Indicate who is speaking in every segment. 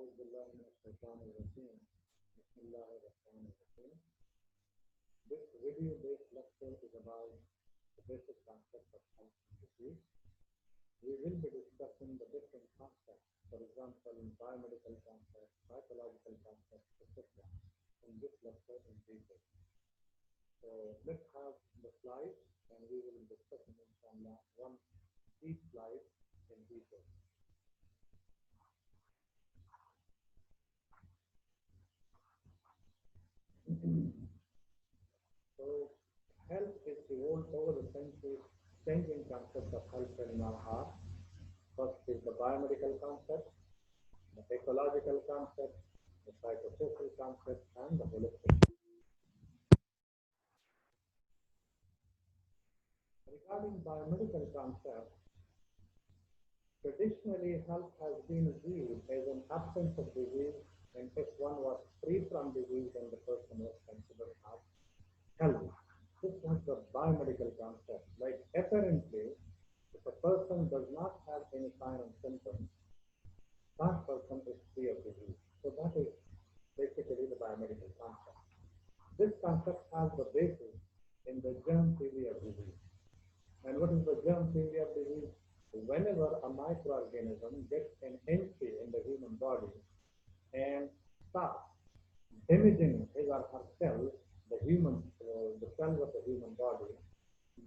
Speaker 1: أعوذ بالله من الشيطان الرجيم. بسم الله الرحمن الرحيم. This video-based lecture is about the basic concepts of health and disease. We will be discussing the different concepts, for example, biomedical concepts, psychological concepts, etc. in this lecture in detail. So let's have the slides and we will be discussing inshallah each slide in detail. So health is evolved over the centuries. Changing concepts of health and now are. First is the biomedical concept, the ecological concept, the psychosocial concept, and the holistic. Regarding biomedical concepts, traditionally health has been viewed as an absence of disease, and if one was free from disease, then the person was considered as healthy. This was the biomedical concept. Like apparently, if a person does not have any sign and symptoms, that person is free of disease. So that is basically the biomedical concept. This concept has the basis in the germ theory of disease. And what is the germ theory of disease? Whenever a microorganism gets an entry in the human body and starts damaging his or her cells, the cells of the human body,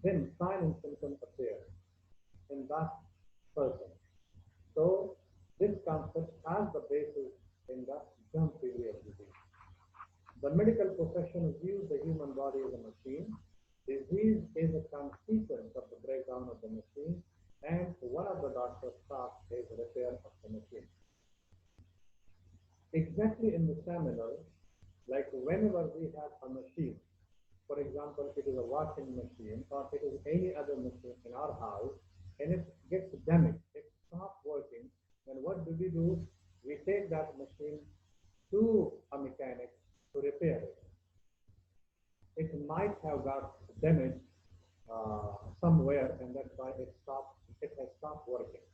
Speaker 1: then signs and symptoms appear in that person. So this concept has the basis in the germ theory of disease. The medical profession views the human body as a machine. Disease is a consequence of the breakdown of the machine, and one of the doctor's tasks is repair of the machine. Exactly in the seminar, like whenever we have a machine, for example, it is a washing machine or it is any other machine in our house, and it gets damaged, it stops working, then what do? We take that machine to a mechanic to repair it. It might have got damaged somewhere, and that's why it has stopped working.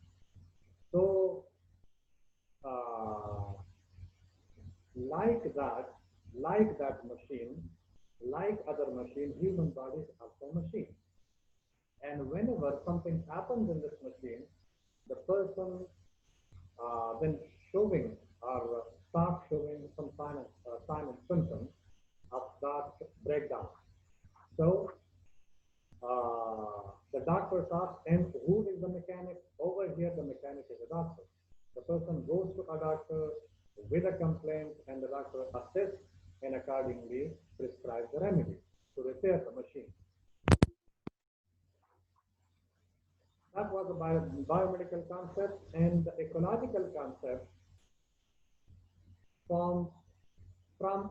Speaker 1: So like that machine, like other machine, human body is also a machine. And whenever something happens in this machine, the person then showing or start showing some sign and symptoms of that breakdown. So the doctor asks, and who is the mechanic? Over here, the mechanic is a doctor. The person goes to a doctor with a complaint, and the doctor assesses and accordingly prescribes the remedy to repair the machine. That was the biomedical concept. And the ecological concept, from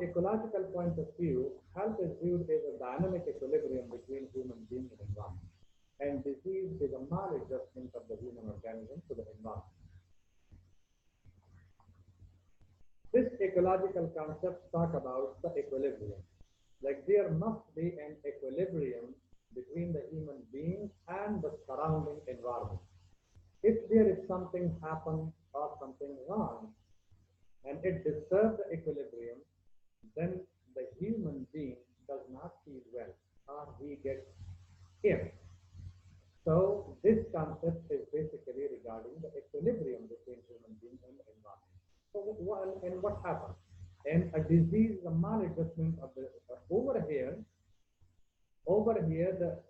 Speaker 1: ecological point of view, health is viewed as a dynamic equilibrium between human being and environment. And disease is a maladjustment of the human organism to the environment. This ecological concept talk about the equilibrium. Like there must be an equilibrium between the human being and the surrounding environment. If there is something happen or something wrong, and it disturbs the equilibrium, then the human being does not feel well or he gets ill. So this concept is basically regarding the equilibrium between human being and the environment. So what happens? And a disease is a maladjustment of the over here,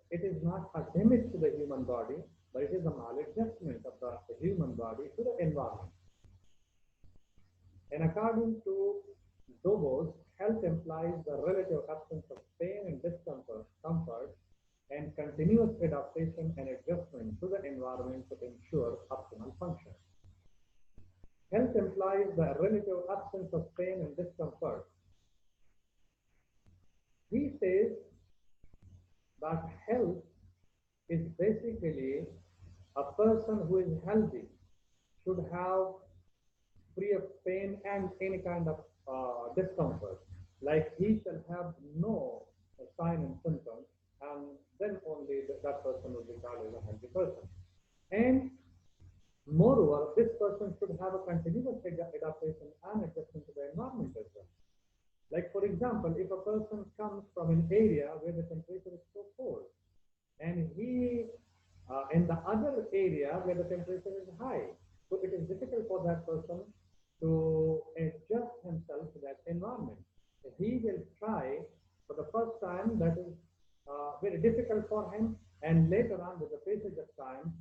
Speaker 1: it is not a damage to the human body, but it is a maladjustment of the human body to the environment. And according to Dobos, health implies the relative absence of pain and discomfort, and continuous adaptation and adjustment to the environment to ensure optimal function. Health implies the relative absence of pain and discomfort. He says that health is basically a person who is healthy should have free of pain and any kind of discomfort. Like he shall have no sign and symptoms, and then only that person will be called as a healthy person. And moreover, this person should have a continuous adaptation example, if a person comes from an area where the temperature is so cold, and he in the other area where the temperature is high, so it is difficult for that person to adjust himself to that environment. He will try for the first time, that is very difficult for him, and later on with the passage of time,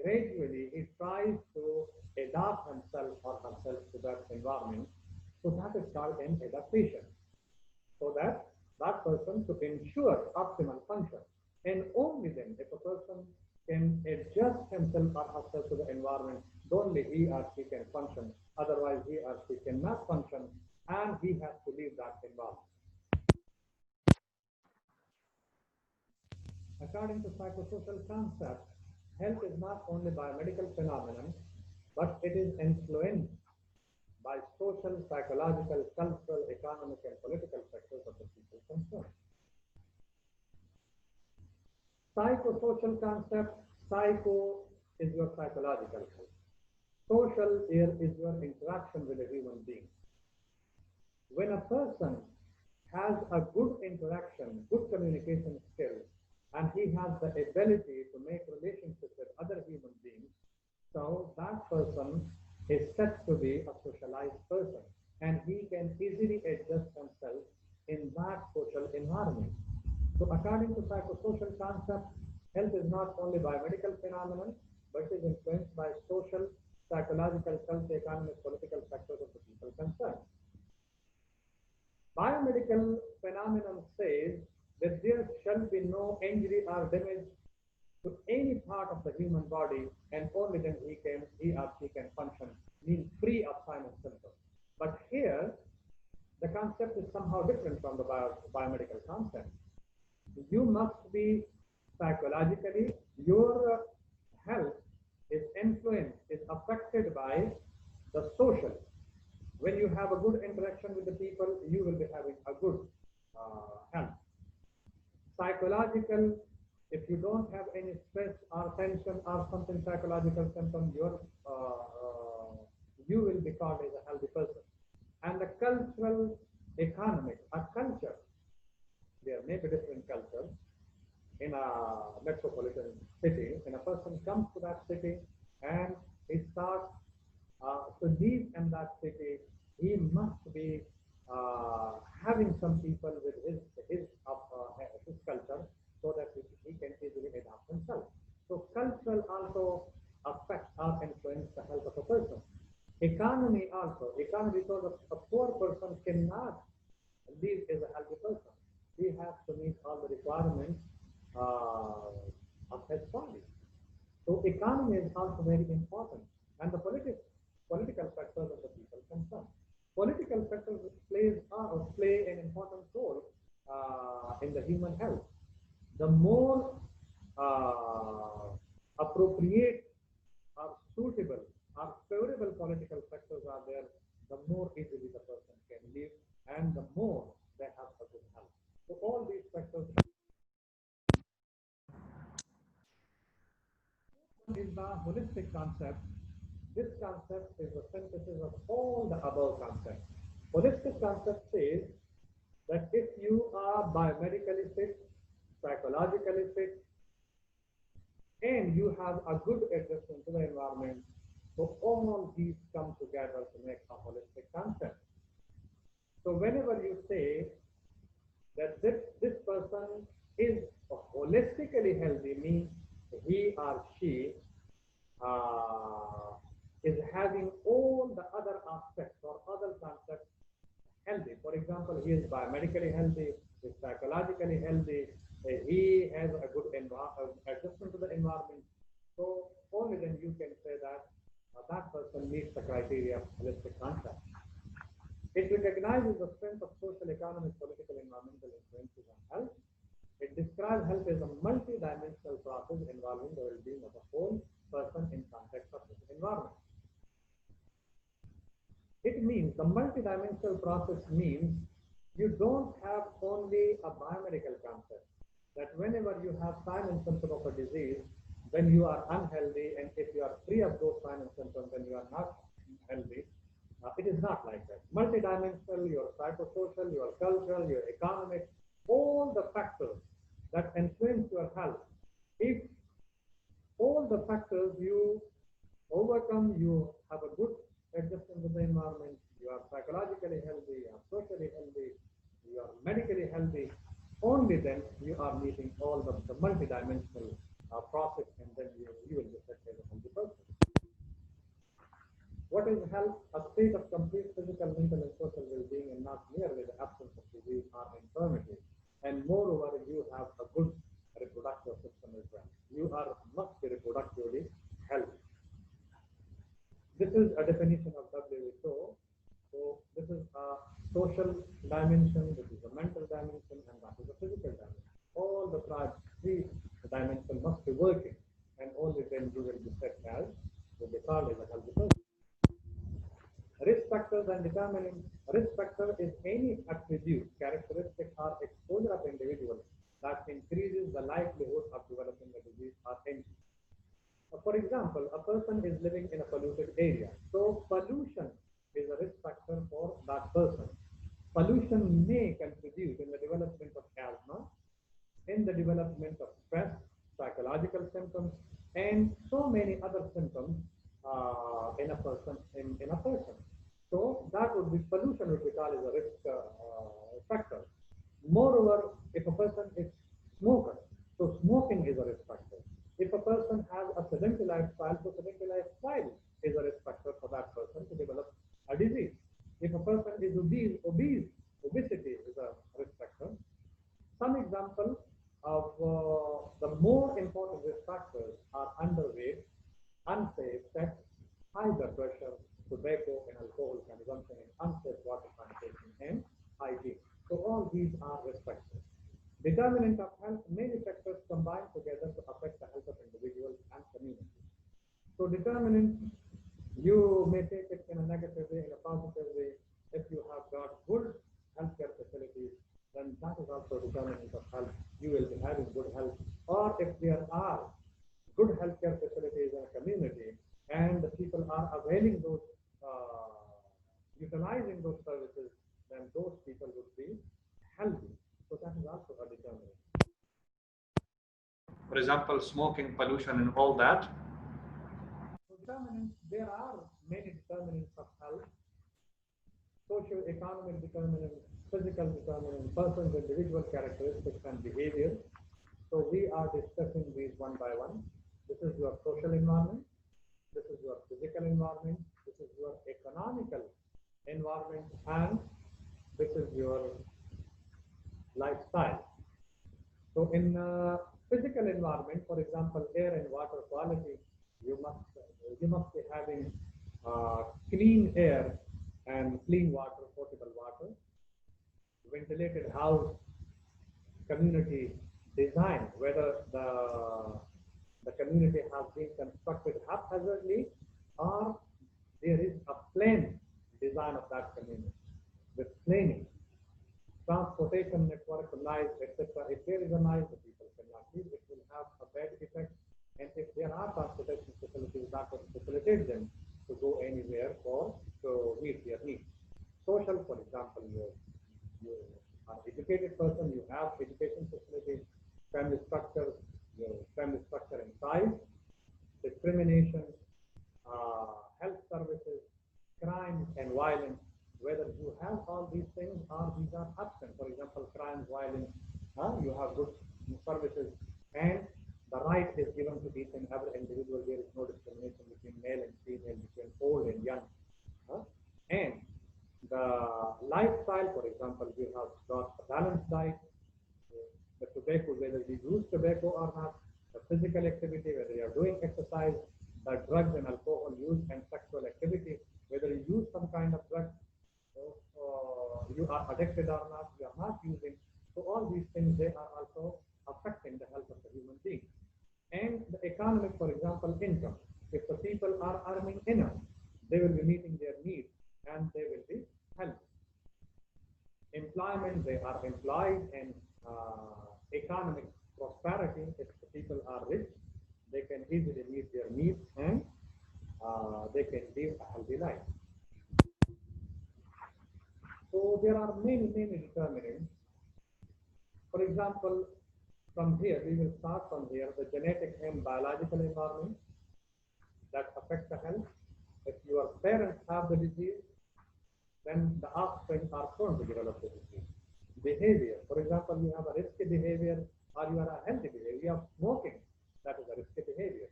Speaker 1: gradually he tries to adapt himself or herself to that environment. So that is called an adaptation. So that person to ensure optimal function. And only then, if a person can adjust himself or herself to the environment, only he or she can function. Otherwise, he or she cannot function, and he has to leave that environment. According to psychosocial concepts, health is not only biomedical phenomenon, but it is influenced by social, psychological, cultural, economic, and political factors of the people concerned. Psychosocial concept, psycho is your psychological health. Social here is your interaction with a human being. When a person has a good interaction, good communication skills, and he has the ability to make relationships with other human beings, so that person is said to be a socialized person, and he can easily adjust himself in that social environment. So according to psychosocial concepts, health is not only biomedical phenomenon, but it is influenced by social, psychological, cultural, economic, political factors of the people concerned. Biomedical phenomenon says that there shall be no injury or damage to any part of the human body, and only then he or she can function, means free of signs and symptoms. But here, the concept is somehow different from the biomedical concept. You must be psychologically, your health is influenced, is affected by the social. When you have a good interaction with the people, you will be having a good health. Psychological, if you don't have any stress or tension or something psychological symptom, you will be called as a healthy person. And the cultural, economic, a culture, there may be different cultures in a metropolitan city. When a person comes to that city and he starts to live in that city, he must be having some people with his culture, so that he can easily adapt himself. So cultural also affects or influence the health of a person. Economy also, because a poor person cannot live as a healthy person. He has to meet all the requirements of his body. So economy is also very important, and the political factors of the people concerned. Political factors play an important role in the human health. The more appropriate or suitable or favorable political factors are there, the more easily the person can live, and the more they have a good health. So all these factors is the holistic concept. This concept is the synthesis of all the above concepts. Holistic concept says that if you are biomedically fit, psychologically fit, and you have a good adjustment to the environment, so all these come together to make a holistic concept. So whenever you say that this person is holistically healthy, means he or she is having all the other aspects or other concepts healthy. For example, he is biomedically healthy, he is psychologically healthy, he has a good adjustment to the environment. So only then you can say that that person meets the criteria of holistic concept. It recognizes the strength of social, economic, political, environmental influences on health. It describes health as a multi-dimensional process involving the well-being of a whole person in context of his environment. It means the multi-dimensional process means you don't have only a biomedical concept, that whenever you have sign and symptom of a disease, then you are unhealthy, and if you are free of those sign and symptoms, then you are not healthy. It is not like that. Multidimensional, your psychosocial, your cultural, your economic, all the factors that influence your health. If all the factors you overcome, you have a good adjustment with the environment, you are psychologically healthy, you are socially healthy, you are medically healthy, only then you are meeting all the multidimensional process, and then you will be set as a healthy person. What is health? A state of complete physical, mental, and social well-being, and not merely the absence of disease or infirmity. And moreover, you have a good reproductive system as well. You must be reproductively healthy. This is a definition of WHO. So this is a social dimension, this is a mental dimension, and that is a physical dimension. All the three dimensions must be working, and only then you will be set as what they call as a healthy person. Risk factors and determinants. Risk factor is any attribute, characteristic, or exposure of individual that increases the likelihood of developing a disease or injury. For example, a person is living in a polluted area. So pollution is a risk factor for that person. Pollution may contribute in the development of asthma, in the development of stress, psychological symptoms, and so many other symptoms in a person. So that would be, pollution would be called as a risk factor. Moreover, if a person is smoker, so smoking is a risk factor. If a person has a sedentary lifestyle, so sedentary lifestyle is a risk factor for that person to develop a disease. If a person is obesity is a risk factor. Some examples of the more important risk factors are underweight, unsafe sex, high blood pressure, tobacco and alcohol consumption, and unsafe water sanitation, and hygiene. So all these are risk factors. Determinant of health, many factors combine together to affect the health of individuals and communities. So determinant, you may take it in a negative way, in a positive way. If you have got good healthcare facilities, then that is also determinant of health. You will be having good health. Or if there are good healthcare facilities in a community, and the people are availing those, utilizing those services, then those people would be healthy. So that is also a determinant. For example, smoking, pollution, and all that. So determinants, there are many determinants of health: socio-economic determinants, physical determinants, person's individual characteristics and behavior. So we are discussing these one by one. This is your social environment. This is your physical environment. This is your economical environment, and this is your lifestyle. So in physical environment, for example, air and water quality, you must be having clean air and clean water, potable water, ventilated house, community design, whether the community has been constructed haphazardly or there is a planned design of that community with planning. Transportation network, noise, etc. If there is a noise, the people cannot leave. It will have a bad effect. And if there are transportation facilities, that will facilitate them to go anywhere or to meet their needs. Social, for example, you are an educated person, you have education facilities, family structure, your family structure and size, discrimination, health services, crime and violence. Whether you have all these things or these are absent. For example, crime, violence, you have good services, and the right is given to each and every individual. There is no discrimination between male and female, between old and young. And the lifestyle, for example, you have got a balanced diet, the tobacco, whether you use tobacco or not, the physical activity, whether you are doing exercise, the drugs and alcohol use, and sexual activity, whether you use some kind of drug, you are addicted or not, you are not using. So all these things, they are also affecting the health of the human being. And the economic, for example, income. If the people are earning enough, they will be meeting their needs and they will be healthy. Employment, they are employed, and economic prosperity. If the people are rich, they can easily meet their needs and they can live a healthy life. So there are many determinants. For example, from here, we will start from here, the genetic and biological environment that affect the health. If your parents have the disease, then the offspring are prone to develop the disease. Behavior, for example, you have a risky behavior or you are a healthy behavior. You are smoking, that is a risky behavior.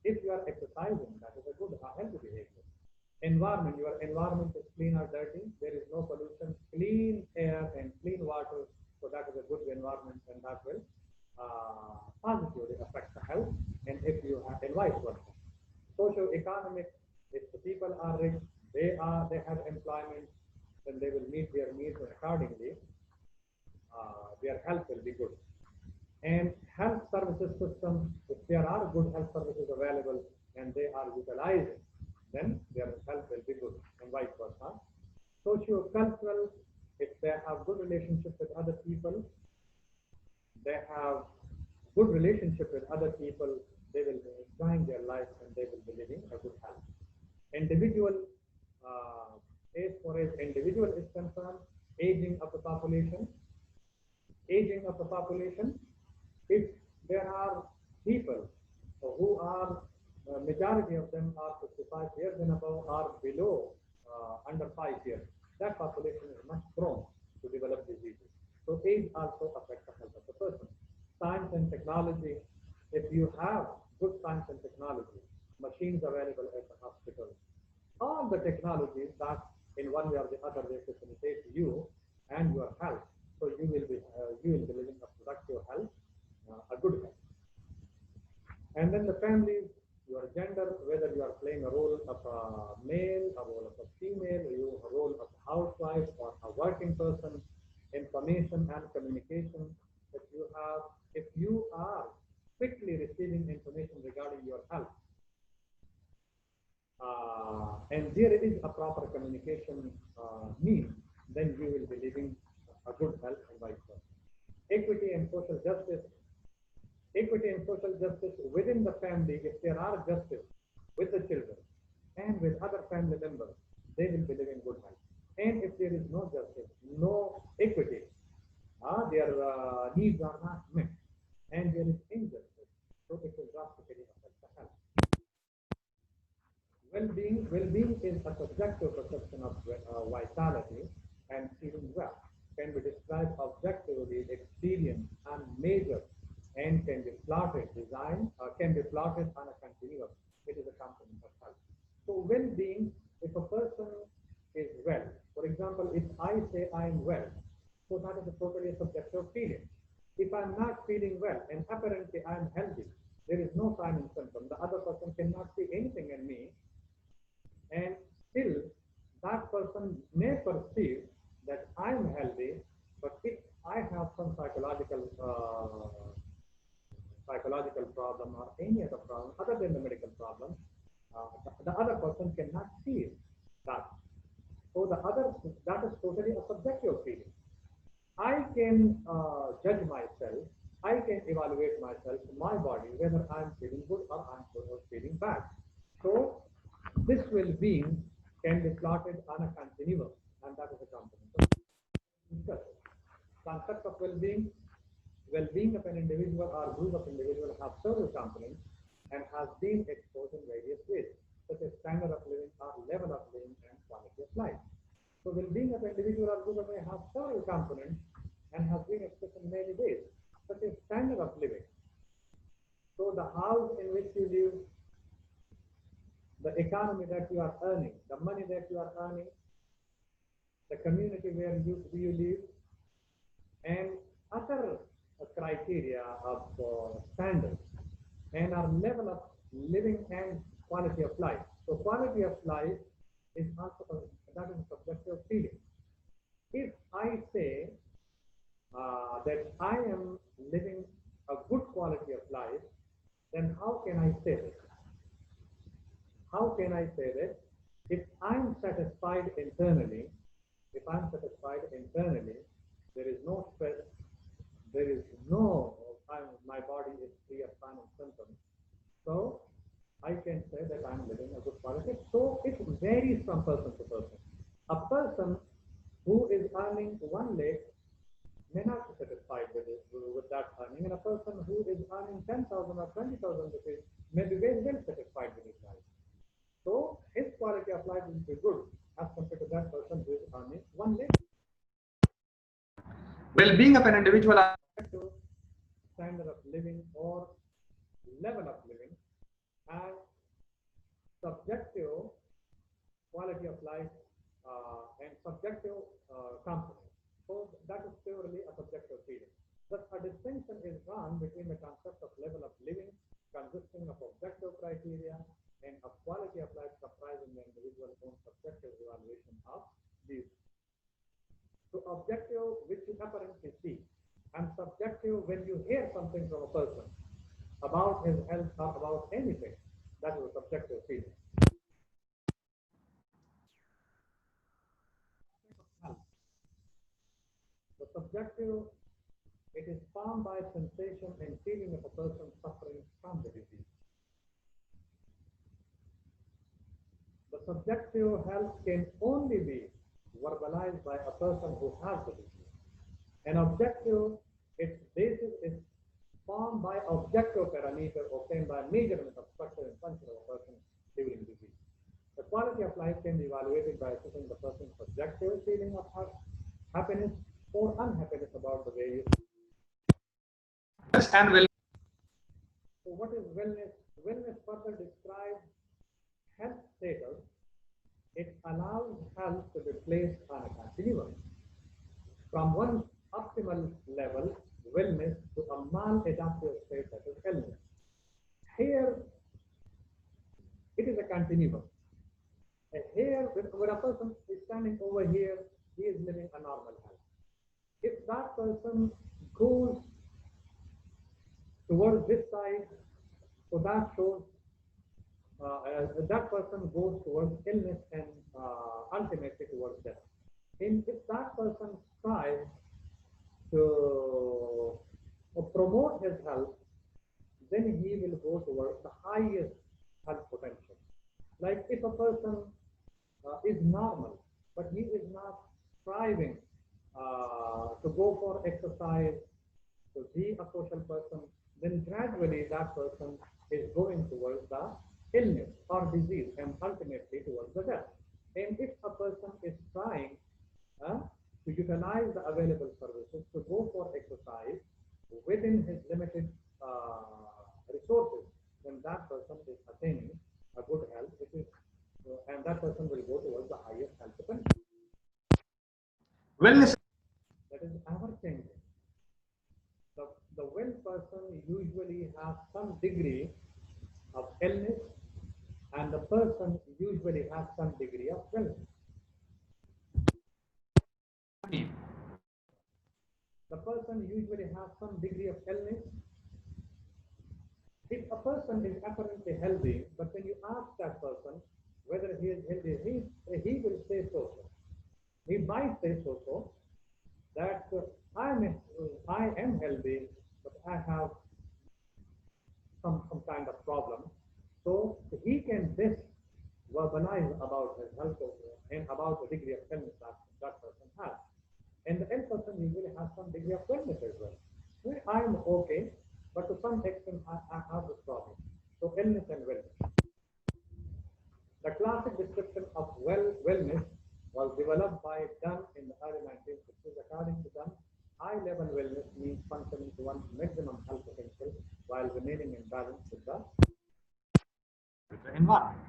Speaker 1: If you are exercising, that is a good, healthy behavior. Environment, your environment is clean or dirty, there is no pollution, clean air and clean water, so that is a good environment and that will positively affect the health, and if you have, and vice versa. Socio-economic, if the people are rich, they have employment, then they will meet their needs and accordingly their health will be good. And health services system, if there are good health services available and they are utilizing, then their health will be good, and vice versa. Socio-cultural, if they have good relationship with other people, they have good relationship with other people, they will be enjoying their life and they will be living a good health. Individual, as far as individual is concerned, aging of the population. If there are people who are, majority of them are 55 years and above or below, under 5 years, that population is much prone to develop diseases. So age also affects the health of the person. Science and technology, if you have good science and technology, machines available at the hospital, all the technologies that in one way or the other they facilitate you and your health, so you will be living a productive health, a good health. And then the family, your gender, whether you are playing a role of a male, a role of a female, a role of a housewife or a working person, information and communication. If you are quickly receiving information regarding your health, and there is a proper communication need, then you will be living a good health and vice versa. Equity and social justice. Equity and social justice within the family, if there are justice with the children and with other family members, they will be living good health. And if there is no justice, no equity, their needs are not met, and there is injustice, so it will drastically affect the health. Well-being is a subjective perception of vitality and feeling well. Can be described objectively, experienced, and measured, and can be plotted, can be plotted on a continuum. It is a component of health. So well-being, if a person is well, for example, if I say I am well, so that is a totally subjective feeling. If I'm not feeling well and apparently I am healthy, there is no sign and symptom, the other person cannot see anything in me, and still that person may perceive that I am healthy, but if I have some psychological problem or any other problem other than the medical problem, the other person cannot see that. So that is totally a subjective feeling. I can judge myself, I can evaluate myself, my body, whether I'm feeling good or I'm feeling bad. So this well-being can be plotted on a continuum, and that is a component of concept of well-being. Well-being of an individual or group of individuals have several components and has been exposed in various ways, such as standard of living or level of living and quality of life. So well-being of an individual or group may have several components and has been expressed in many ways, such as standard of living. So the house in which you live, the economy that you are earning, the money that you are earning, the community where you live, and other criteria of standards, and our level of living and quality of life. So quality of life is also that is a subjective feeling. If I say that I am living a good quality of life, then how can I say this? How can I say that? If I'm satisfied internally, there is no stress, there is no, my body is free of sign and symptoms. So I can say that I'm living a good quality. So it varies from person to person. A person who is earning 1 lakh may not be satisfied with that earning, and a person who is earning 10,000 or 20,000 rupees may be very well satisfied with his life. So his quality of life will be good as compared to that person who is earning 1 lakh.
Speaker 2: Well-being of an individual
Speaker 1: To standard of living or level of living, and subjective quality of life and subjective component. So that is purely a subjective feeling. Thus, a distinction is drawn between the concept of level of living consisting of objective criteria and of quality of life comprising the individual's own subjective evaluation of these. So objective, which you apparently see, and subjective when you hear something from a person about his health or about anything, that is a subjective feeling. The subjective, it is formed by sensation and feeling of a person suffering from the disease. The subjective health can only be verbalized by a person who has the disease. An objective, its basis is formed by objective parameter obtained by measurement of structure and function of a person during disease. The quality of life can be evaluated by assessing the person's subjective feeling of happiness or unhappiness about the various.
Speaker 2: and well.
Speaker 1: So what is wellness? Wellness further describes health status. It allows health to be placed on a continuum from one optimal level, wellness, to a maladaptive state, that is illness. Here, it is a continuum. And here, when a person is standing over here, he is living a normal health. If that person goes towards this side, so that shows that person goes towards illness and ultimately towards death. And if that person strives to promote his health, then he will go towards the highest health potential. Like if a person is normal, but he is not striving to go for exercise, to be a social person, then gradually that person is going towards the illness or disease and ultimately towards the death. And if a person is trying to utilize the available services to go for exercise within his limited resources, then that person is attaining a good health, and that person will go towards the highest health potential.
Speaker 2: Wellness.
Speaker 1: That is ever changing. The well person usually has some degree of illness, and the person usually has some degree of wellness. The person usually has some degree of illness. If a person is apparently healthy, but when you ask that person whether he is healthy, he will say so. He might say so that I am healthy, but I have some kind of problem. So he can just verbalize about his health and about the degree of illness that person has. And the ill person usually has some degree of wellness as well. I am okay, but to some extent I have this problem. So illness and wellness. The classic description of wellness was developed by Dunn in the early 1960s. According to Dunn, high-level wellness means functioning to one's maximum health potential while remaining in balance with the
Speaker 2: environment.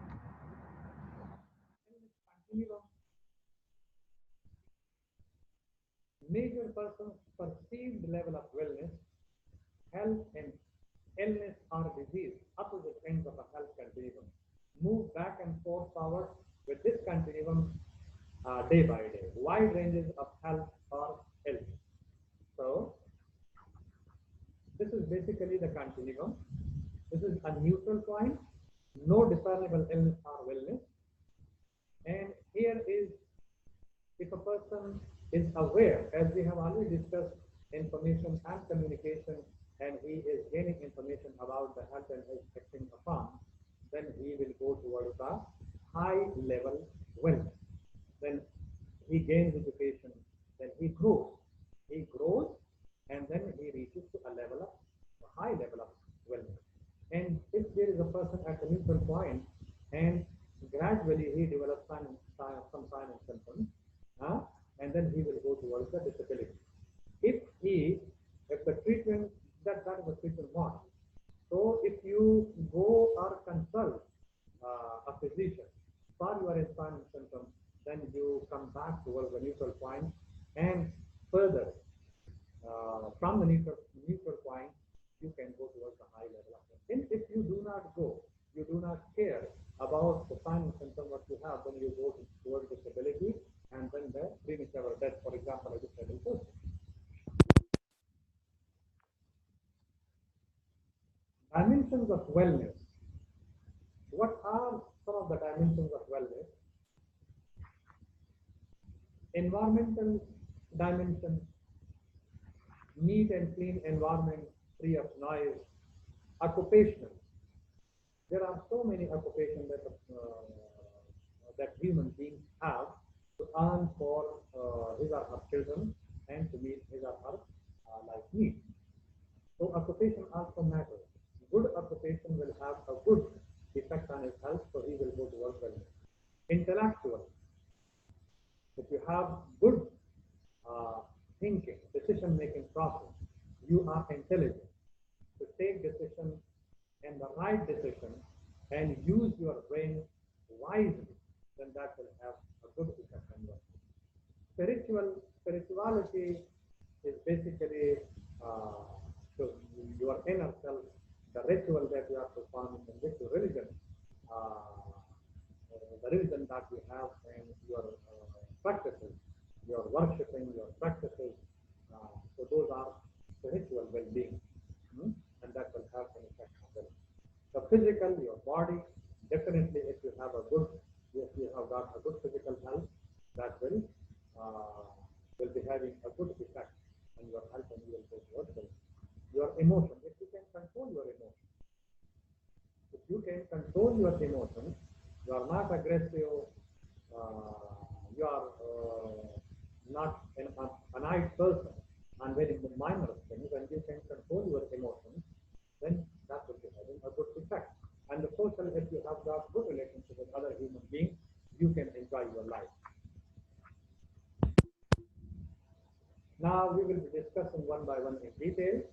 Speaker 1: Major person's perceived level of wellness, health, and illness or disease, opposite ends of a health continuum, move back and forth forward with this continuum day by day, wide ranges of health or illness. So this is basically the continuum. This is a neutral point, no discernible illness or wellness. And here is, if a person is aware, as we have already discussed, information and communication, and he is gaining information about the health and is acting upon, then he will go towards the high level wellness. Then he gains education, some sign and symptoms, and then he will go towards the disability. If the treatment, that is the treatment model. So if you go or consult a physician for your sign and symptoms, then you come back towards the neutral point, and further from the neutral point, you can go towards the high level of it. And if you do not go, you do not care about the sign and symptom what you have, then you go towards disability and then the premature death, for example, a disabled person. Dimensions of wellness. What are some of the dimensions of wellness? Environmental dimension, neat and clean environment, free of noise. Occupational. There are so many occupations that human beings have to earn for his or her children and to meet his or her life needs. So occupation also matters. Good occupation will have a good effect on his health, so he will go towards wellness. Intellectual. If you have good thinking, decision-making process, you are intelligent to take decisions and the right decision and use your brain wisely, then that will have a good effect on you. Spirituality is basically your inner self, the ritual that you are performing in this religion, the religion that you have and your practices, your worshipping, your practices. So those are spiritual well-being, and that will have an effect on them. The physical, your body, definitely if you have got a good physical health, that will be having a good effect on your health and you will go towards it. Your emotion, if you can control your emotion. If you can control your emotions, you are not aggressive, you are not an annoyed person on very minor things, and you can control your emotions, then that will be having a good effect. And the social, if you have got good relationship with other human beings, you can enjoy your life. Now we will be discussing one by one in detail.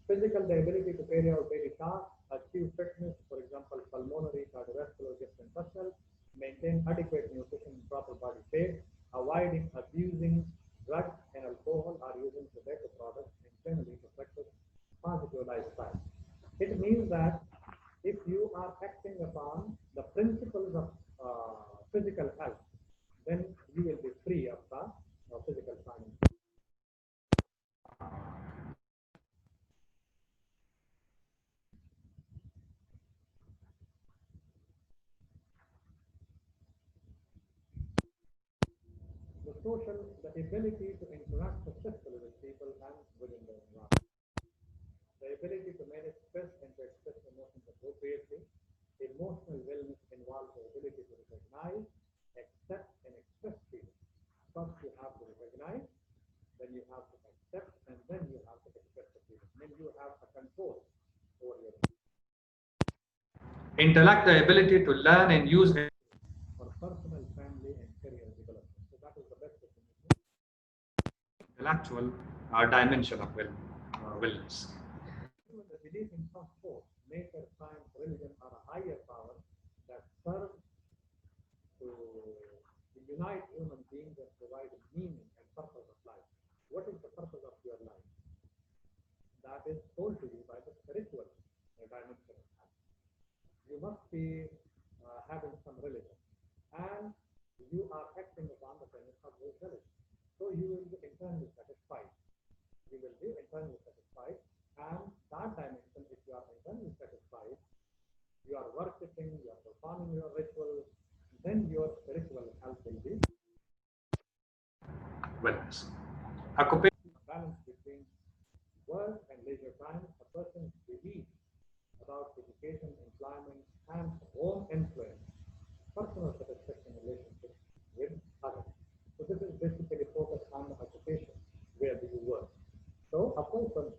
Speaker 1: Physical, the ability to carry out daily tasks, achieve fitness, for example, pulmonary, cardiovascular, gastrointestinal, maintain adequate nutrition and proper body shape, avoiding abusing drugs and alcohol or using tobacco products, and generally to practice positive lifestyle. It means that if you are acting upon the principles of physical health, then you will be free of the physical signs. The social, the ability to interact successfully with people and within the environment. The ability to manage stress and to express emotions appropriately. Emotional wellness involves the ability to recognize, accept, and express feelings. First, you have to recognize, then you have to accept, and then you have to express the feelings. Then you have a control over your feelings. Intellect, the ability to learn and use for personal, family, and career development. So that is the best definition. Intellectual dimension of wellness. The belief in some force, nature, science, religion are a higher power that serve to unite human beings and provide meaning and purpose of life. What is the purpose of your life? That is told to you by the spiritual dimension of life. You must be having some religion, and you are acting upon the premise of this religion. So you will be internally satisfied. You will be internally satisfied, and that dimension, if you are internally satisfied, you are worshipping, you are performing your rituals, then your spiritual health will be wellness. Occupation, balance between work and leisure time, a person's belief about education, employment, and home influence, personal satisfaction relationship with others. So this is basically focused on the occupation. Where do you work? So a person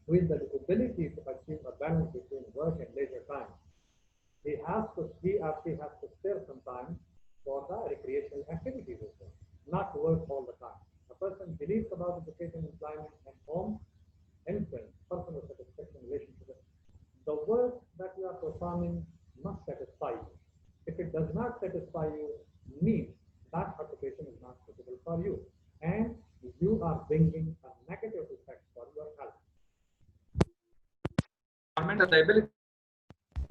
Speaker 1: with the ability to achieve a balance between work and leisure time, he or she has to spare some time for for the recreational activities as well, not work all the time. A person believes about education, employment, and home, influence, personal satisfaction, relationship. The work that you are performing must satisfy you. If it does not satisfy you, means that occupation is not suitable for you, and you are bringing a negative effect for your health.
Speaker 2: The ability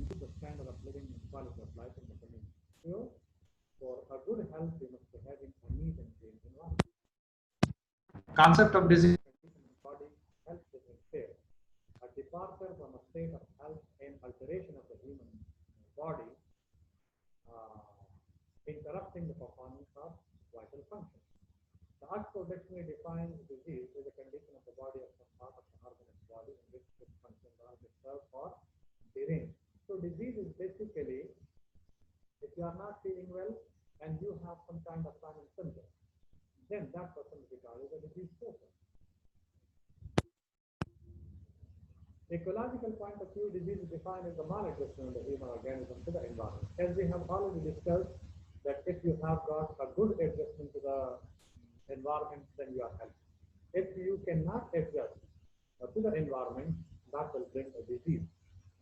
Speaker 1: The standard of living and quality of life in the community. So, for a good health, we must be having a neat and clean environment.
Speaker 2: concept of disease.
Speaker 1: Body health is impaired. A departure from a state of health and alteration of the human body, interrupting the performance of vital functions. The Oxford Dictionary defines disease as a condition of the body of some part of the organic body in which its functions are disturbed or deranged. So disease is basically, if you are not feeling well and you have some kind of sign and symptom, then that person is regarded as a diseased person. Ecological point of view, disease is defined as the maladjustment of the human organism to the environment. As we have already discussed, that if you have got a good adjustment to the environment, then you are healthy. If you cannot adjust to the environment, that will bring a disease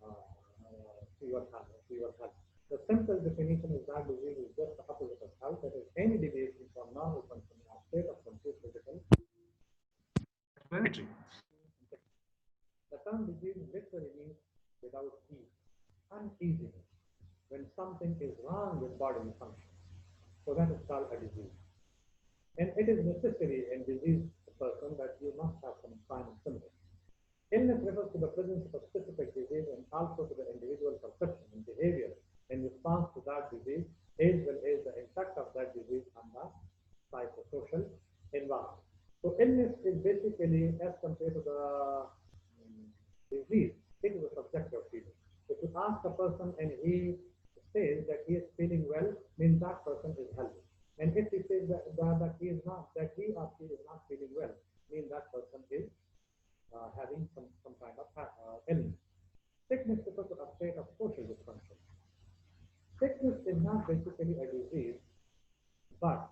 Speaker 1: to your health. The simple definition is that disease is just the opposite of health, that is any deviation from normal functioning or state of complete physical. The term disease literally means without ease, uneasiness, when something is wrong with bodily function. So that is called a disease. And it is necessary in diseased person that you must have some sign and symptoms. Illness refers to the presence of a specific disease and also to the individual perception and behavior in response to that disease, as well as the impact of that disease on the psychosocial environment. So illness is basically, as compared to the disease, it is a subjective feeling. If you ask a person and he says that he is feeling well, means that person is healthy. And if he says that he is not, that he or she is not feeling well, means that person is having some kind of illness. Sickness refers to a state of social dysfunction. Sickness is not basically a disease, but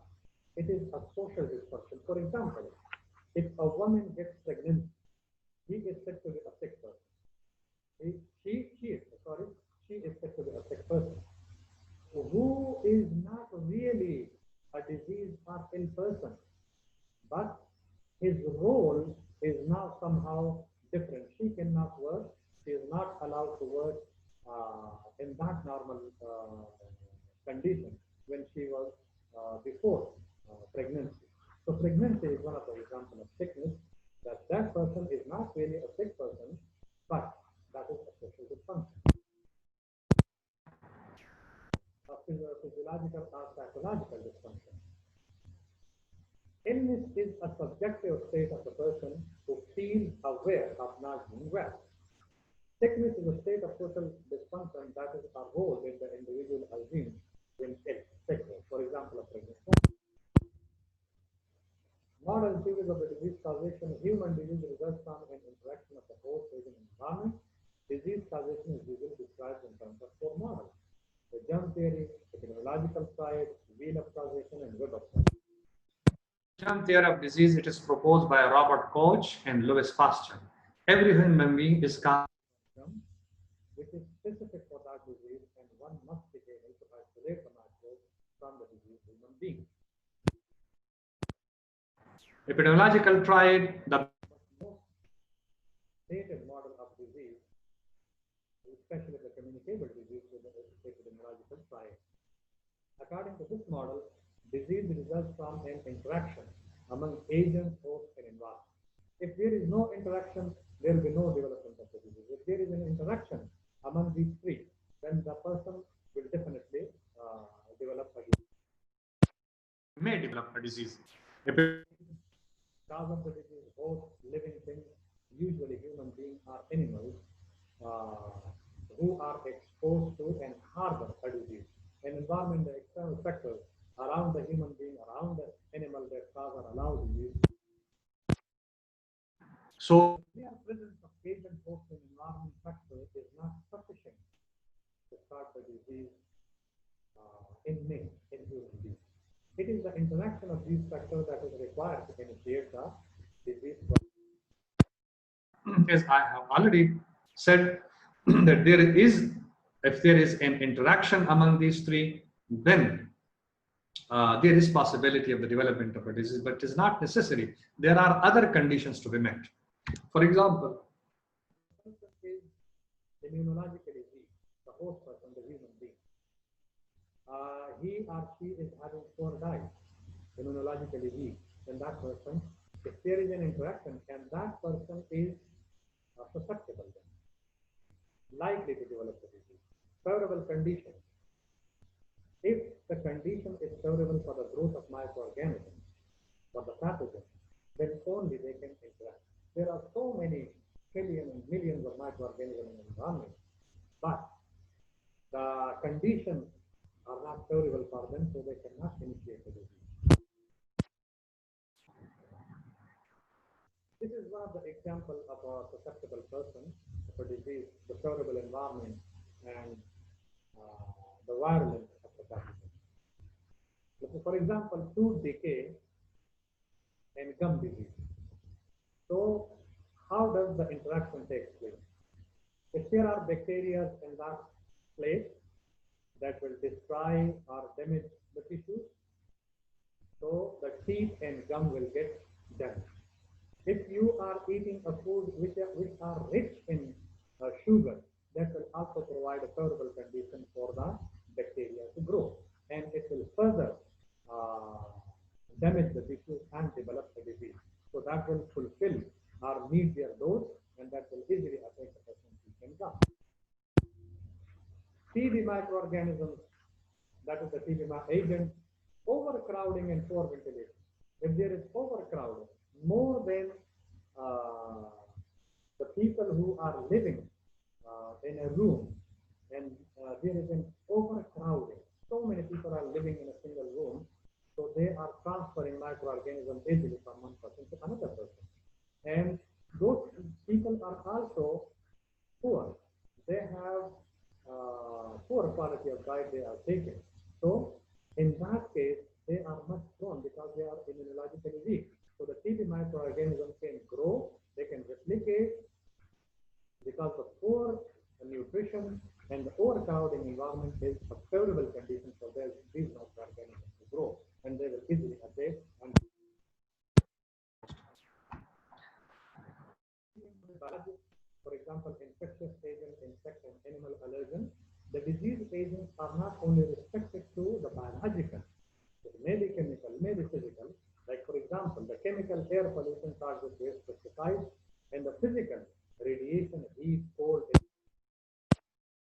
Speaker 1: it is a social dysfunction. For example, if a woman gets pregnant, he is said to be a sick person. She is said to be a sick person who is not really a disease or ill person, but his role is now somehow different. She cannot work. She is not allowed to work in that normal condition when she was before pregnancy. So pregnancy is one of the examples of sickness, that person is not really a sick person, but that is a social dysfunction. A physiological or psychological dysfunction. Illness is a subjective state of the person who feels aware of not being well. Sickness is a state of social dysfunction that is a role in the individual assumes when sick. For example, a pregnancy. Modern theories of the disease causation, human disease results from an interaction of the host with an environment. Disease causation is usually described in terms of four models: the germ theory, epidemiological triad, wheel of causation, and web of causation.
Speaker 2: Germ theory of disease, it is proposed by Robert Koch and Louis Pasteur. Every human being is
Speaker 1: which is specific for that disease, and one must be able to isolate the microbe from the diseased human being.
Speaker 2: Epidemiological triad, the
Speaker 1: most stated model of disease, especially the communicable disease, with the epidemiological triad. According to this model, disease results from an interaction among agent, host, and environment. If there is no interaction, there will be no development of the disease. If there is an interaction among these three, then the person will definitely develop a disease.
Speaker 2: May develop a disease.
Speaker 1: Cause of the disease, host, living things, usually human beings or animals, who are exposed to and harbor a disease. An environment, the external factors around the human being, around the animal that cause or allow disease.
Speaker 2: So,
Speaker 1: the presence of agent, host, and environment factor is not sufficient to start the disease in nature. in human beings. It is the interaction of these factors that is required to initiate the disease process.
Speaker 2: As I have already said, that if there is an interaction among these three, then there is possibility of the development of a disease, but it is not necessary. There are other conditions to be met. For example,
Speaker 1: is immunologically weak, the host person, the human being. He or she is having poor diet, immunologically weak, then that person, if there is an interaction, and that person is susceptible, then likely to develop the disease. Favorable conditions. If the condition is favorable for the growth of microorganisms, for the pathogen, then only they can interact. There are so many trillions and millions of microorganisms in the environment, but the conditions are not favorable for them, so they cannot initiate the disease. This is one of the examples of a susceptible person of a disease, the favorable environment, and the virulence of the pathogen. For example, tooth decay and gum disease. So, how does the interaction take place? If there are bacteria in that place that will destroy or damage the tissues, so the teeth and gum will get damaged. If you are eating a food which are rich in sugar, that will also provide a favorable condition for the bacteria to grow, and it will further damage the tissues and develop a disease. So that will fulfill or meet their dose, and that will easily affect the person's teeth and gum. TB microorganisms, that is the TB agent, overcrowding and poor ventilation. If there is overcrowding, more than the people who are living in a room, and there is an overcrowding. So many people are living in a single room, so they are transferring microorganisms easily from one person to another person. And those people are also poor. They have poor quality of diet they are taking. So in that case, they are much prone because they are immunologically weak. So the TB microorganisms can grow, they can replicate because of poor nutrition, and the overcrowding environment is a favorable condition for these microorganisms to grow, and they will easily adapt. And for example, infectious agent, insect and animal allergen, the disease agents are not only restricted to the biological, it may be chemical, may be physical. Like for example, the chemical air pollution causes waste pesticides, and the physical radiation, heat, cold.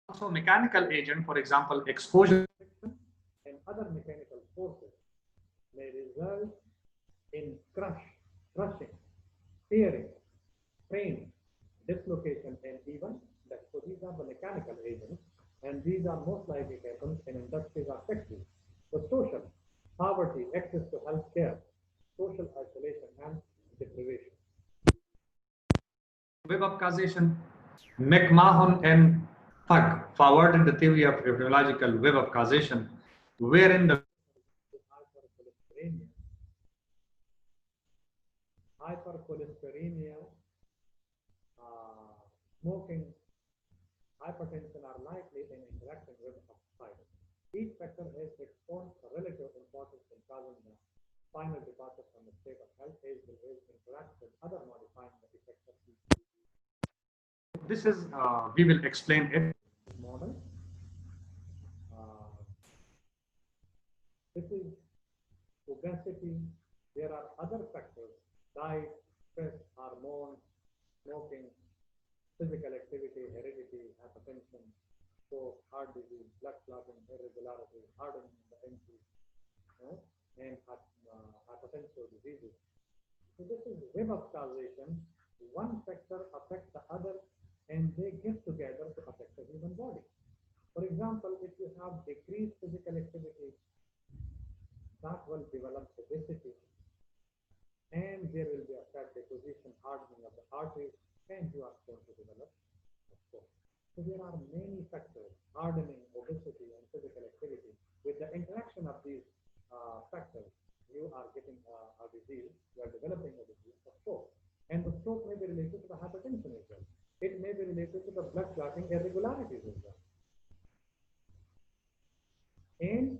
Speaker 2: Also mechanical agent, for example, exposure
Speaker 1: and other mechanical forces may result in crushing, tearing, strain, dislocation, and even death. So these are the mechanical agents, and these are most likely happen in industries or factories. So social, poverty, access to health care, social isolation, and deprivation.
Speaker 2: Web of causation. McMahon and Thug forwarded the theory of epidemiological web of causation, wherein the
Speaker 1: hypercholesteremia, smoking, hypertension are likely in interaction with outside. Each factor has its own relative importance in causing the final departure from the state of health. Age will age interact with other modifying the effects of each.
Speaker 2: This is, we will explain it.
Speaker 1: Model. This is obesity. There are other factors: diet, stress, hormones, smoking, physical activity, heredity, hypertension, stroke, heart disease, blood clotting, irregularity, hardening in the entry, and hypertensive diseases. So this is web of causation. One factor affects the other, and they get together to affect the human body. For example, if you have decreased physical activity, that will develop obesity, and there will be a fat deposition, hardening of the arteries, and you are going to develop a stroke. So there are many factors: hardening, obesity, and physical activity With the interaction of these factors, you are getting a disease, you are developing a disease of stroke. And the stroke may be related to the hypertension as well. It may be related to the blood clotting irregularities as well. And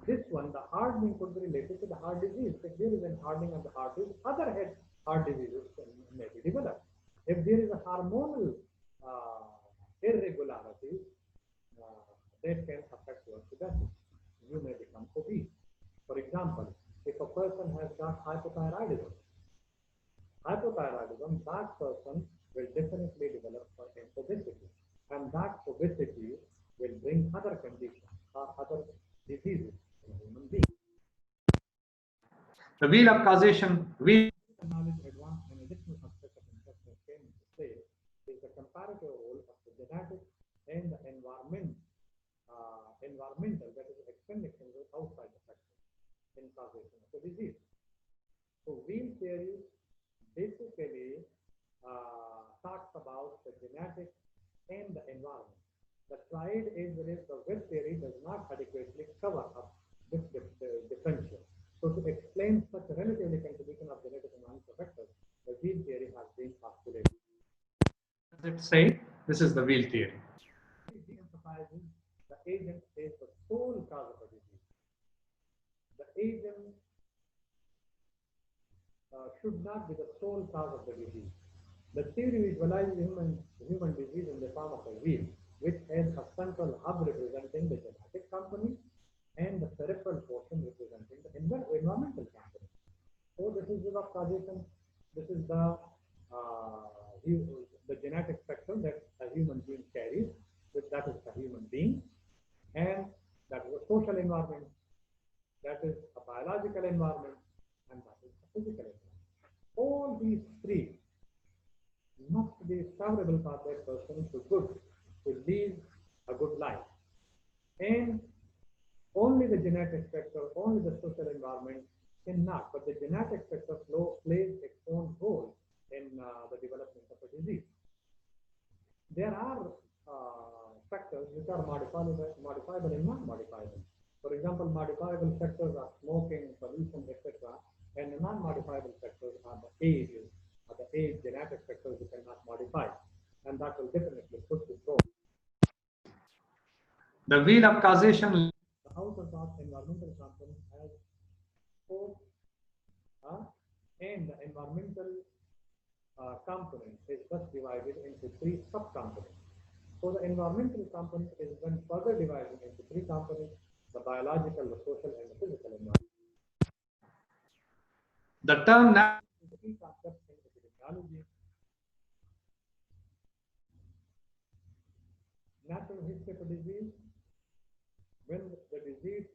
Speaker 1: this one, the hardening could be related to the heart disease. If there is a hardening of the heart disease, other heart diseases may be developed. If there is a hormonal irregularity, that can affect your obesity. You may become obese. For example, if a person has got hypothyroidism, that person will definitely develop obesity, and that obesity will bring other conditions or other diseases in human beings.
Speaker 2: The wheel of causation,
Speaker 1: knowledge advance and additional aspect of infection came into play is the comparative role of the genetic and the environmental, that is extended outside the factor in causation of the disease. So wheel theory basically talks about the genetic and the environment. The TRIAD is the wheel theory does not adequately cover up this differential. So to explain such a relatively contribution of genetic and environmental factors, the wheel theory has been postulated.
Speaker 2: Does it say this is the wheel theory?
Speaker 1: It emphasizes the agent is the sole cause of a disease. The agent should not be the sole cause of the disease. The theory visualizes human disease in the form of a wheel, which has a central hub representing the genetic component and the cerebral portion representing the environmental component. So this is wheel of causation. This is the genetic spectrum that a human being carries. That is a human being, and that is a social environment. That is a biological environment, and that is a physical environment. All these three must be favorable for that person to live a good life. And only the genetic factor, only the social environment cannot, but the genetic factor plays its own role in the development of a disease. There are factors which are modifiable and non-modifiable. For example, modifiable factors are smoking, pollution, etc. And the non-modifiable factors are the age, genetic factors you cannot modify. And that will definitely put this role.
Speaker 2: The wheel of causation.
Speaker 1: The outer part environmental component has four, and the environmental component is thus divided into three subcomponents. So the environmental component is then further divided into three components: the biological, the social, and the physical environment.
Speaker 2: The term
Speaker 1: the key concepts in epidemiology. Natural history of a disease. When the disease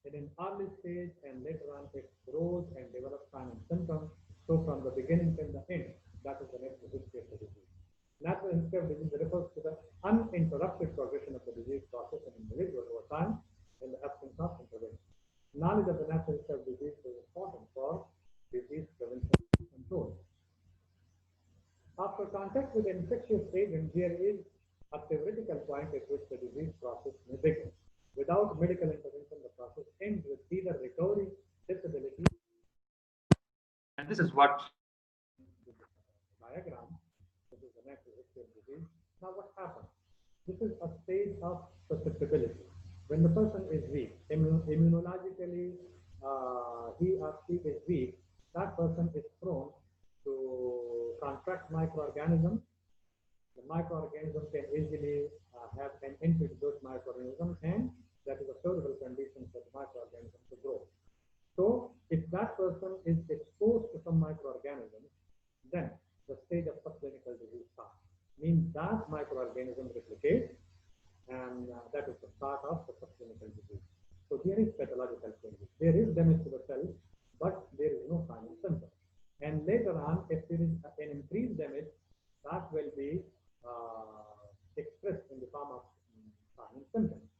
Speaker 1: in an early stage and later on it grows and develops signs and symptoms. So from the beginning till the end, that is the natural history of the disease. Natural history of disease refers to the uninterrupted progression of the disease process in individual over time in the absence of intervention. Knowledge of the natural history of disease is important for disease prevention and control. After contact with infectious agent, there is a theoretical point at which the disease process may begin. Without medical intervention, the process ends with either recovery, disability,
Speaker 2: and this is what
Speaker 1: diagram. This is the natural history of disease. Now, what happens? This is a stage of susceptibility. When the person is weak, immunologically, he or she is weak, that person is prone to contract microorganisms. The microorganism can easily have an entry to those microorganisms, and that is a favorable condition for the microorganism to grow. So, if that person is exposed to some microorganisms, then the stage of subclinical disease starts. Means that microorganism replicates, and that is the start of the subclinical disease. So, there is pathological changes. There is damage to the cells, but there is no sign and symptom. And later on, if there is an increased damage, that will be expressed in the form of sign and symptoms.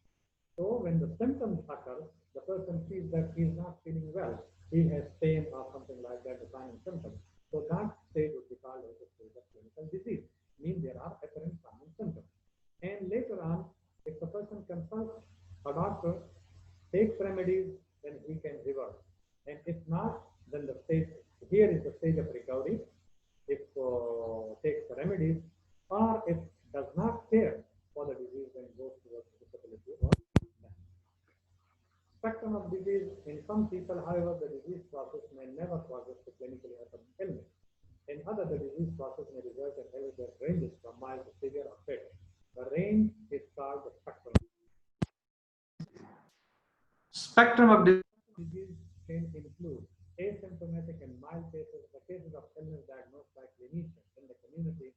Speaker 1: So when the symptoms occur, the person sees that he is not feeling well. He has pain or something like that, the sign and symptoms. So that stage would be called as a stage of clinical disease. Means there are apparent sign and symptoms. And later on, if the person consults takes remedies, then he can reverse. And if not, then the stage, here is the stage of recovery. If takes the remedies, or if does not care for the disease, then goes towards disability or death. Spectrum of disease. In some people, however, the disease process may never progress to clinically apparent illness. In others, the disease process may result in illness that ranges from mild to severe or fatal. The range is called the spectrum.
Speaker 2: Spectrum of
Speaker 1: Disease can include asymptomatic and mild cases. The cases of illness diagnosed by clinicians in the community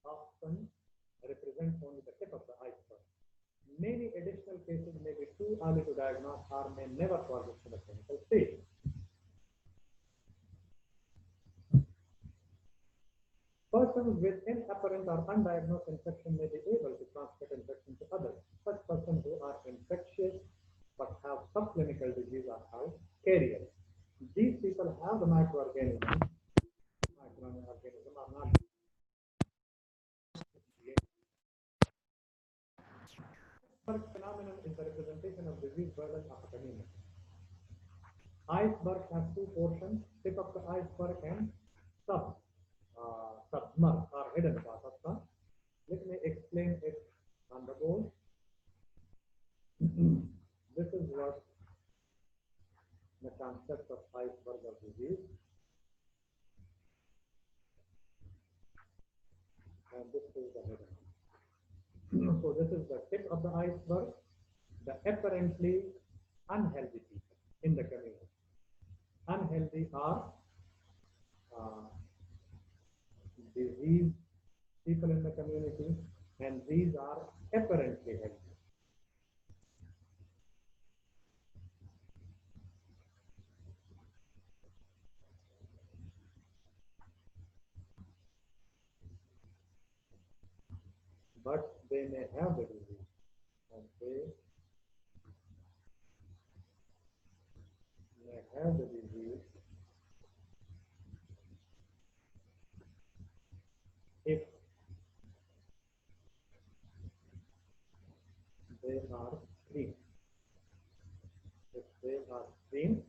Speaker 1: often represent only the tip of the iceberg. Many additional cases may be too early to diagnose or may never progress to the clinical stage. Persons with inapparent or undiagnosed infection may be able to transmit infection to others. Such persons who are infectious but have subclinical disease are called carriers. These people have the microorganisms. Microorganisms are not. Iceberg phenomenon is the representation of disease burden of a community. Iceberg has two portions: tip of the iceberg and submerged or hidden part of the. Let me explain it on the board. This is what the concept of iceberg of disease, and this is the hidden. So this is the tip of the iceberg, the apparently unhealthy people in the community. Unhealthy are diseased people in the community, and these are apparently healthy. But they may have the disease, and they may have the disease if they are screened. If they are screened,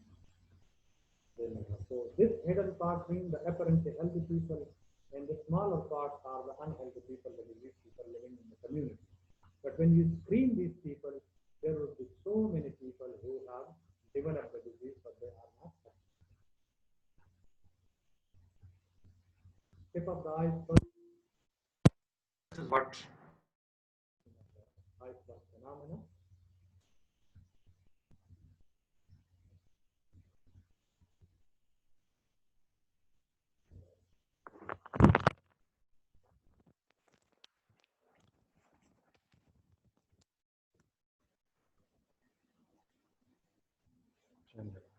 Speaker 1: they may have. So this hidden part means the apparently healthy people, and the smaller part are the unhealthy people, the diseased people living in the community. But when you screen these people, there will be so many people who have developed the disease, but they are not. Tip of the iceberg.
Speaker 2: This is what
Speaker 1: Iceberg phenomena.
Speaker 2: gender.